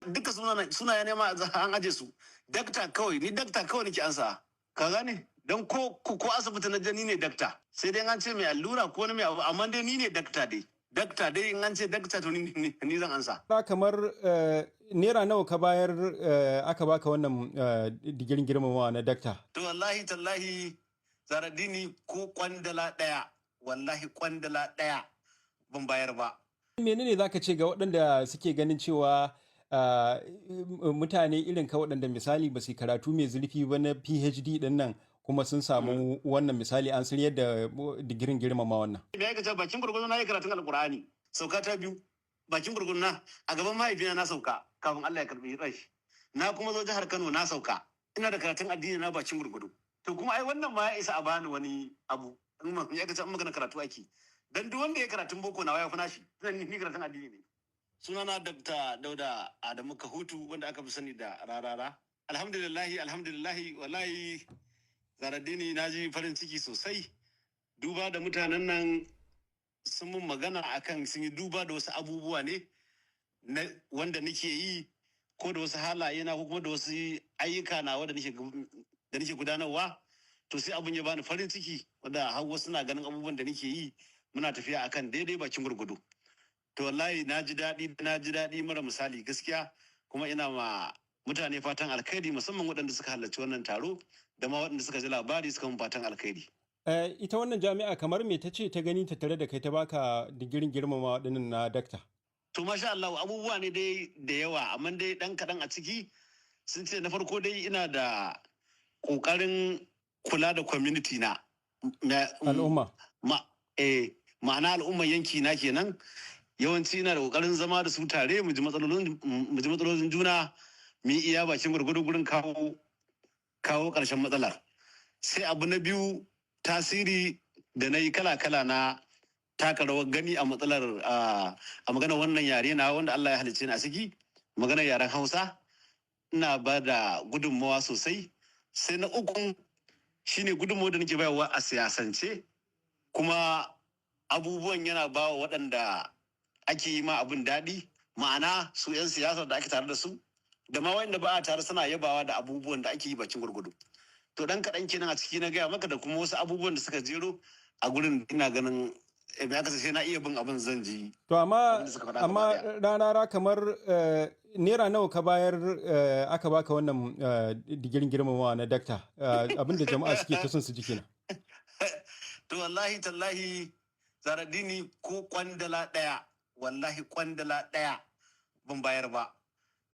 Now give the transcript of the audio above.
duka sunaye ne ma an aje su. Dakta kawai, ni dakta kawai nake ansa. Ka gane? Don ko asibiti na ni ne dakta. Sai dai an ce mai allura ko wani mai abu, amma dai ni ne dakta dai. Dakta dai in an ce dakta to ni zan ansa. Kamar naira nawa ka bayar aka baka wannan digirin girmamawa na dakta? To wallahi tallahi Zahraddini ko kwandala ɗaya, wallahi kwandala ɗaya ban bayar ba. Menene za ka ce ga waɗanda suke ganin cewa mutane irin ka waɗanda misali ba su karatu mai zurfi ba na PhD ɗin nan kuma sun samu wannan misali an san yadda digirin girmama wannan? Me ya kace bakin gurgudu na yi karatun Alƙur'ani, sauka ta 2, bakin gurgudu na a gaban mahaifina na sauka kafin Allah ya karbi rai. Na kuma zo jihar Kano na sauka. Ina da karatun addini na bakin gurgudu. To kuma ai wannan ma ya isa a bani wani abu. In ya kace an magana karatu ake. Dan duk wanda ya karatun boko na waya kuna shi. Ni karatun addini ne. Sunana Dr. Dauda Adamu Kahutu wanda aka fi sani da Rarara. Alhamdulillahi wallahi Zahraddini na ji farin ciki sosai. Duba da mutanen nan sun mun magana akan sun yi duba da wasu abubuwa ne wanda nake yi ko da wasu halaye na ko kuma da wasu ayyuka na wanda nake gudanarwa. To sai abun ya bani farin ciki wanda har wasu na ganin abubuwan da nake yi muna tafiya akan daidai bakin gurgudu. To wallahi na ji daɗi mara misali gaskiya, kuma ina ma mutane fatan alkhairi musamman waɗanda suka halarci wannan taro da ma waɗanda suka ji labari suka mun fatan alkhairi. Ita wannan jami'a kamar me ta ce ta gani ta tare da kai ta baka digirin girmama waɗannan na dakta? To masha Allah abubuwa ne dai da yawa, amma dai ɗan kaɗan a ciki sun ce na farko dai ina da ƙoƙarin kula da community na. Al'umma. Ma'ana al'umman yanki na kenan. Yawanci ina da ƙoƙarin zama da su tare mu ji matsalolin juna, mu yi iya bakin gurgudu gurin kawo ƙarshen matsalar. Sai abu na biyu, tasiri da na yi kala-kala na taka rawar gani a matsalar a maganar wannan yare na wanda Allah ya halicce ni a ciki, maganar yaren Hausa, ina ba da gudunmawa sosai. Sai na uku shine gudunmawa da nake bayarwa a siyasance, kuma abubuwan yana ba wa waɗanda ake yi ma abin daɗi, ma'ana su 'yan siyasar da ake tare da su da ma wanda ba a tare suna yabawa da abubuwan da ake yi bakin gurgudu. To dan kaɗan kenan a ciki na gaya maka da kuma wasu abubuwan da suka jero a gurin ina ganin ya kasance na iya bin abin zan ji. To amma Rarara kamar naira nawa ka bayar aka baka wannan digirin girmamawa na dakta, abinda jama'a suke ta son su ji kenan. To wallahi tallahi Zahraddini ko kwandala ɗaya, wallahi kwandala ɗaya ban bayar ba.